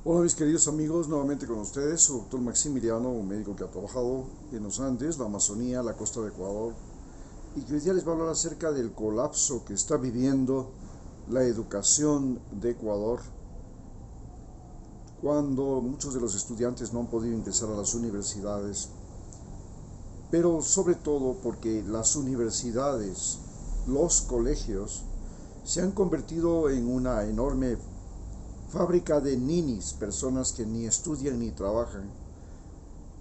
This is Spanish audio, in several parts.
Hola mis queridos amigos, nuevamente con ustedes, su doctor Maximiliano, un médico que ha trabajado en los Andes, la Amazonía, la costa de Ecuador, y que hoy día les va a hablar acerca del colapso que está viviendo la educación de Ecuador, cuando muchos de los estudiantes no han podido ingresar a las universidades, pero sobre todo porque las universidades, los colegios, se han convertido en una enorme fábrica de ninis, personas que ni estudian ni trabajan,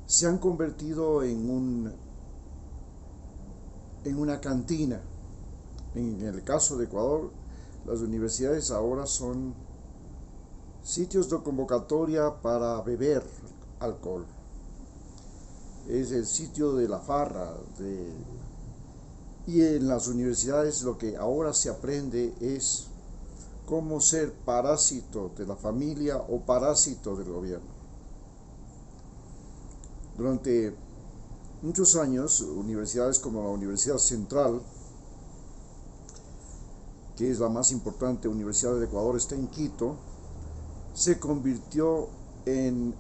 se han convertido en una cantina. En el caso de Ecuador, las universidades ahora son sitios de convocatoria para beber alcohol. Es el sitio de la farra. Y en las universidades lo que ahora se aprende es cómo ser parásito de la familia o parásito del gobierno. Durante muchos años, universidades como la Universidad Central, que es la más importante universidad del Ecuador, está en Quito, se convirtió en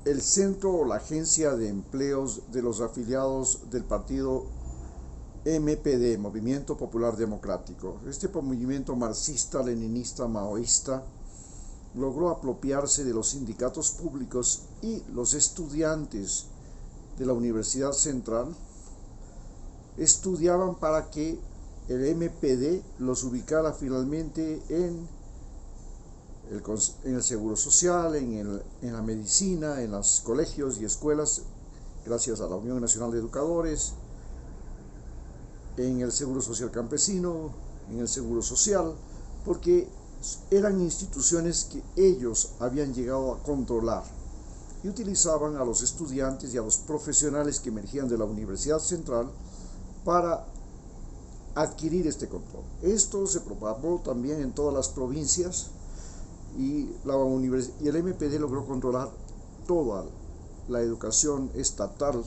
el centro o la agencia de empleos de los afiliados del partido MPD, Movimiento Popular Democrático. Este movimiento marxista, leninista, maoísta, logró apropiarse de los sindicatos públicos y los estudiantes de la Universidad Central estudiaban para que el MPD los ubicara finalmente en el seguro social, en la medicina, en los colegios y escuelas, gracias a la Unión Nacional de Educadores, en el seguro social campesino, en el seguro social, porque eran instituciones que ellos habían llegado a controlar y utilizaban a los estudiantes y a los profesionales que emergían de la Universidad Central para adquirir este control. Esto se propagó también en todas las provincias y el MPD logró controlar toda la educación estatal,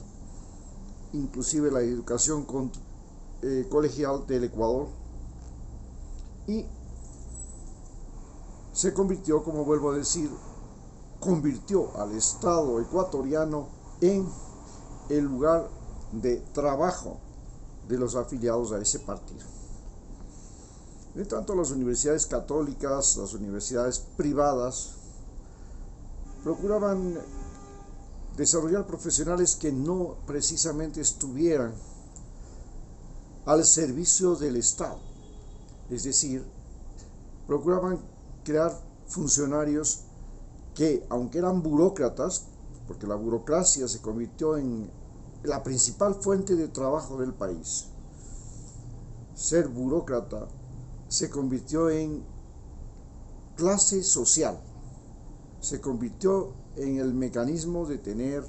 inclusive la educación colegial del Ecuador, y se convirtió, como vuelvo a decir, convirtió al Estado ecuatoriano en el lugar de trabajo de los afiliados a ese partido. En tanto, las universidades católicas, las universidades privadas, procuraban desarrollar profesionales que no precisamente estuvieran al servicio del Estado. Es decir, procuraban crear funcionarios que, aunque eran burócratas, porque la burocracia se convirtió en la principal fuente de trabajo del país, ser burócrata se convirtió en clase social, se convirtió en el mecanismo de tener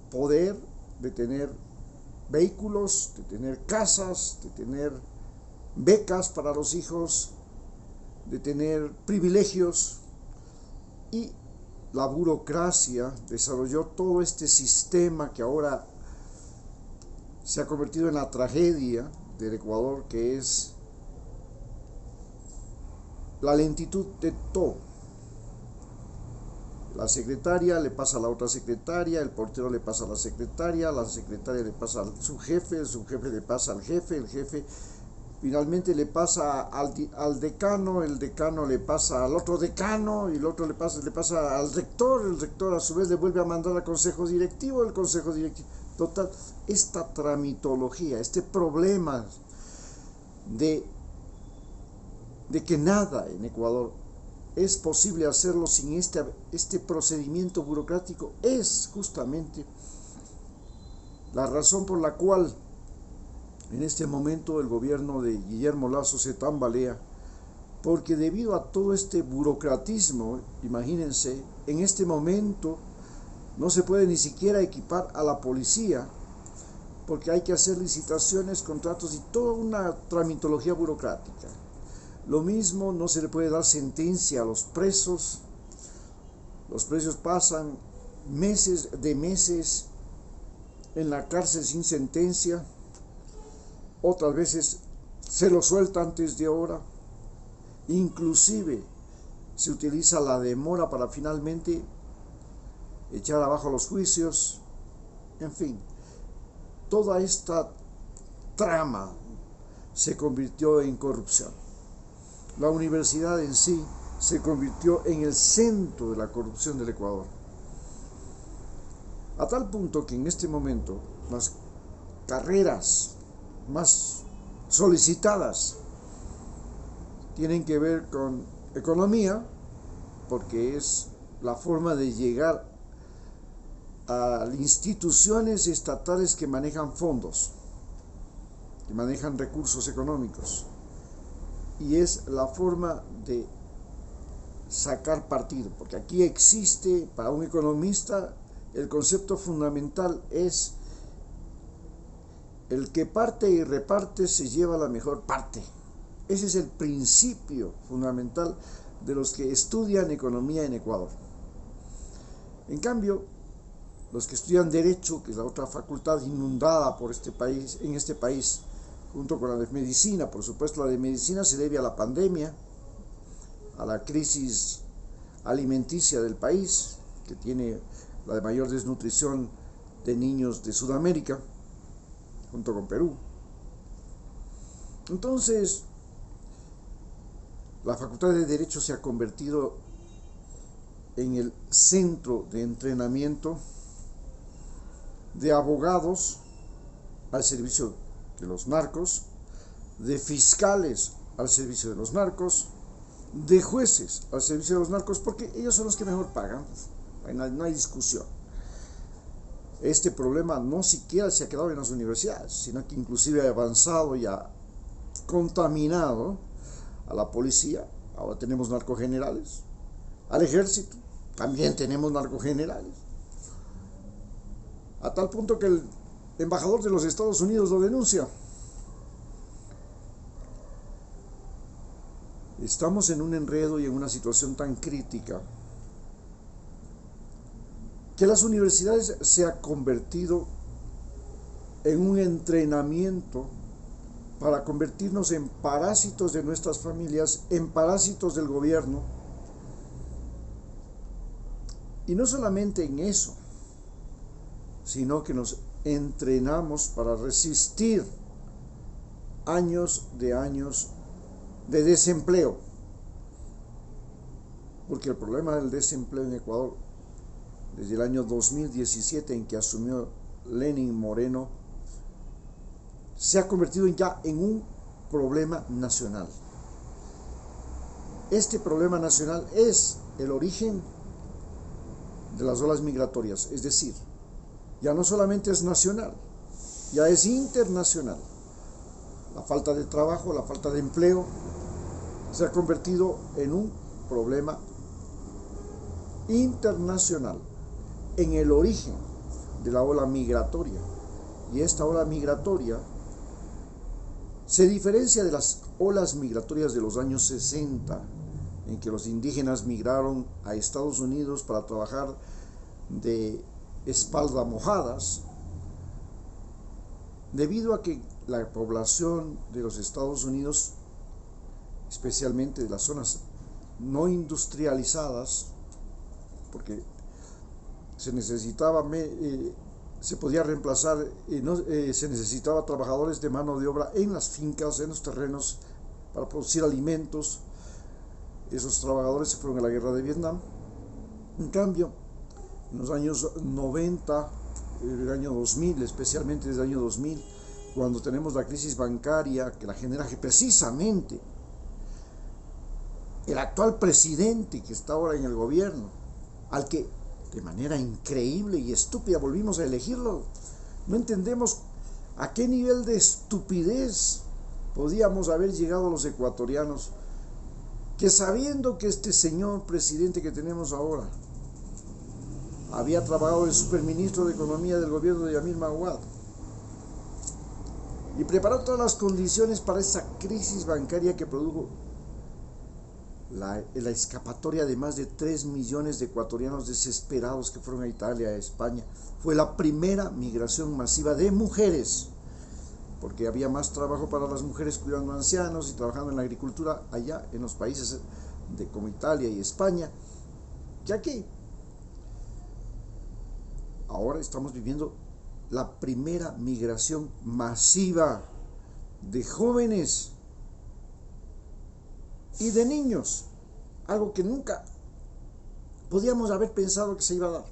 poder, de tener vehículos, de tener casas, de tener becas para los hijos, de tener privilegios. Y la burocracia desarrolló todo este sistema que ahora se ha convertido en la tragedia del Ecuador, que es la lentitud de todo. La secretaria le pasa a la otra secretaria, el portero le pasa a la secretaria le pasa a su jefe, el subjefe le pasa al jefe, el jefe finalmente le pasa al decano, el decano le pasa al otro decano y el otro le pasa al rector, el rector a su vez le vuelve a mandar al consejo directivo, el consejo directivo. Total, esta tramitología, este problema de que nada en Ecuador es posible hacerlo sin este procedimiento burocrático, es justamente la razón por la cual en este momento el gobierno de Guillermo Lasso se tambalea, porque debido a todo este burocratismo, imagínense, en este momento no se puede ni siquiera equipar a la policía, porque hay que hacer licitaciones, contratos y toda una tramitología burocrática. Lo mismo, no se le puede dar sentencia a los presos. Los presos pasan meses en la cárcel sin sentencia. Otras veces se lo suelta antes de hora. Inclusive se utiliza la demora para finalmente echar abajo los juicios, en fin, toda esta trama se convirtió en corrupción. La universidad en sí se convirtió en el centro de la corrupción del Ecuador. A tal punto que en este momento las carreras más solicitadas tienen que ver con economía, porque es la forma de llegar a instituciones estatales que manejan fondos, que manejan recursos económicos, y es la forma de sacar partido, porque aquí existe, para un economista, el concepto fundamental es: el que parte y reparte se lleva la mejor parte. Ese es el principio fundamental de los que estudian economía en Ecuador. En cambio, los que estudian Derecho, que es la otra facultad inundada por en este país, junto con la de Medicina, por supuesto, la de Medicina se debe a la pandemia, a la crisis alimenticia del país, que tiene la de mayor desnutrición de niños de Sudamérica, junto con Perú. Entonces, la Facultad de Derecho se ha convertido en el centro de entrenamiento de abogados al servicio de los narcos, de fiscales al servicio de los narcos, de jueces al servicio de los narcos, porque ellos son los que mejor pagan. No hay discusión. Este problema no siquiera se ha quedado en las universidades, sino que inclusive ha avanzado y ha contaminado a la policía. Ahora tenemos narcogenerales, al ejército también tenemos narcogenerales, a tal punto que el embajador de los Estados Unidos lo denuncia. Estamos en un enredo y en una situación tan crítica que las universidades se han convertido en un entrenamiento para convertirnos en parásitos de nuestras familias, en parásitos del gobierno. Y no solamente en eso, sino que nos entrenamos para resistir años de desempleo. Porque el problema del desempleo en Ecuador, desde el año 2017 en que asumió Lenín Moreno, se ha convertido ya en un problema nacional. Este problema nacional es el origen de las olas migratorias, es decir, ya no solamente es nacional, ya es internacional. La falta de trabajo, la falta de empleo, se ha convertido en un problema internacional, en el origen de la ola migratoria. Y esta ola migratoria se diferencia de las olas migratorias de los años 60, en que los indígenas migraron a Estados Unidos para trabajar de espalda mojadas, debido a que la población de los Estados Unidos, especialmente de las zonas no industrializadas, porque se necesitaba, se podía reemplazar, se necesitaba trabajadores de mano de obra en las fincas, en los terrenos, para producir alimentos. Esos trabajadores se fueron a la guerra de Vietnam. En cambio, en los años 90, el año 2000, especialmente desde el año 2000, cuando tenemos la crisis bancaria que la genera precisamente el actual presidente que está ahora en el gobierno, al que de manera increíble y estúpida volvimos a elegirlo. No entendemos a qué nivel de estupidez podíamos haber llegado los ecuatorianos, que sabiendo que este señor presidente que tenemos ahora había trabajado de superministro de Economía del gobierno de Yamil Maguad y preparó todas las condiciones para esa crisis bancaria que produjo la escapatoria de más de 3 millones de ecuatorianos desesperados que fueron a Italia, a España. Fue la primera migración masiva de mujeres, porque había más trabajo para las mujeres cuidando ancianos y trabajando en la agricultura allá en los países como Italia y España, que aquí. Ahora estamos viviendo la primera migración masiva de jóvenes y de niños, algo que nunca podíamos haber pensado que se iba a dar.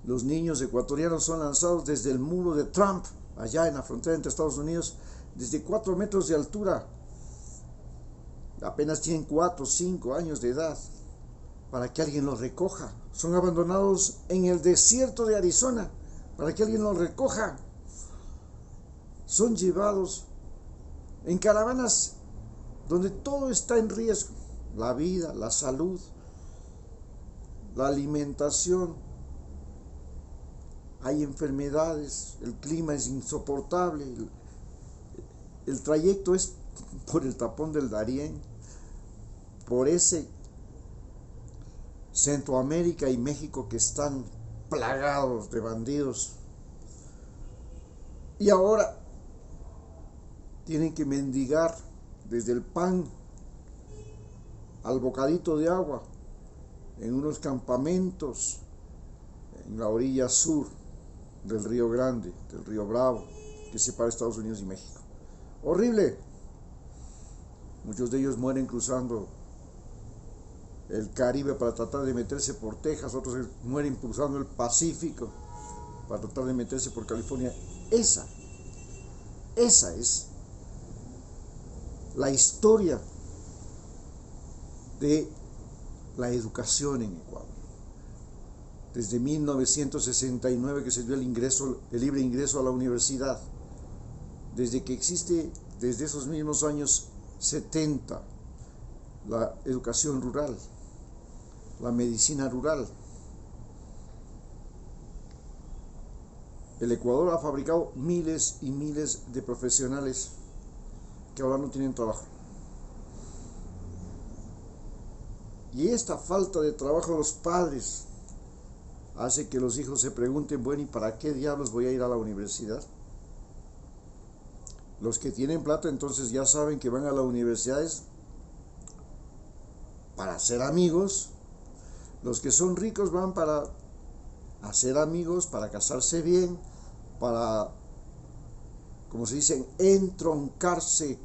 Los niños ecuatorianos son lanzados desde el muro de Trump, allá en la frontera entre Estados Unidos, desde 4 metros de altura. Apenas tienen 4 o 5 años de edad, para que alguien los recoja. Son abandonados en el desierto de Arizona, para que alguien los recoja. Son llevados en caravanas donde todo está en riesgo: la vida, la salud, la alimentación. Hay enfermedades, el clima es insoportable, el trayecto es por el tapón del Darién, por ese Centroamérica y México que están plagados de bandidos. Y ahora tienen que mendigar desde el pan al bocadito de agua en unos campamentos en la orilla sur del Río Grande, del Río Bravo, que separa Estados Unidos y México. Horrible. Muchos de ellos mueren cruzando el Caribe para tratar de meterse por Texas, otros mueren cruzando el Pacífico para tratar de meterse por California. Esa es la historia de la educación en Ecuador. Desde 1969 que se dio el libre ingreso a la universidad, desde que existe, desde esos mismos años 70, la educación rural, la medicina rural. El Ecuador ha fabricado miles y miles de profesionales que ahora no tienen trabajo. Y esta falta de trabajo de los padres hace que los hijos se pregunten: bueno, ¿y para qué diablos voy a ir a la universidad? Los que tienen plata entonces ya saben que van a las universidades para hacer amigos. Los que son ricos van para hacer amigos, para casarse bien, para, como se dice, entroncarse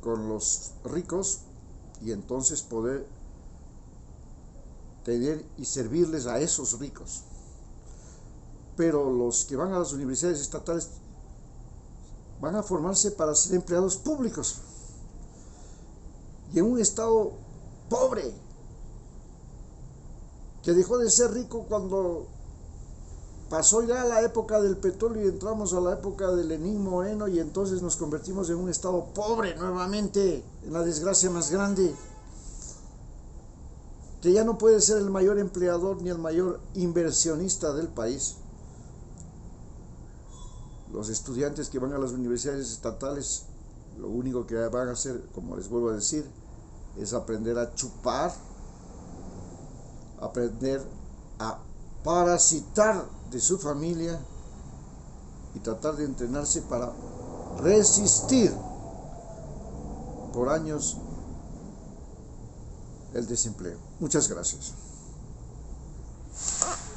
con los ricos y entonces poder tener y servirles a esos ricos. Pero los que van a las universidades estatales van a formarse para ser empleados públicos y en un estado pobre que dejó de ser rico cuando pasó ya la época del petróleo y entramos a la época de Lenín Moreno, y entonces nos convertimos en un estado pobre nuevamente, en la desgracia más grande, que ya no puede ser el mayor empleador ni el mayor inversionista del país. Los estudiantes que van a las universidades estatales, lo único que van a hacer, como les vuelvo a decir, es aprender a chupar, aprender a parasitar de su familia y tratar de entrenarse para resistir por años el desempleo. Muchas gracias.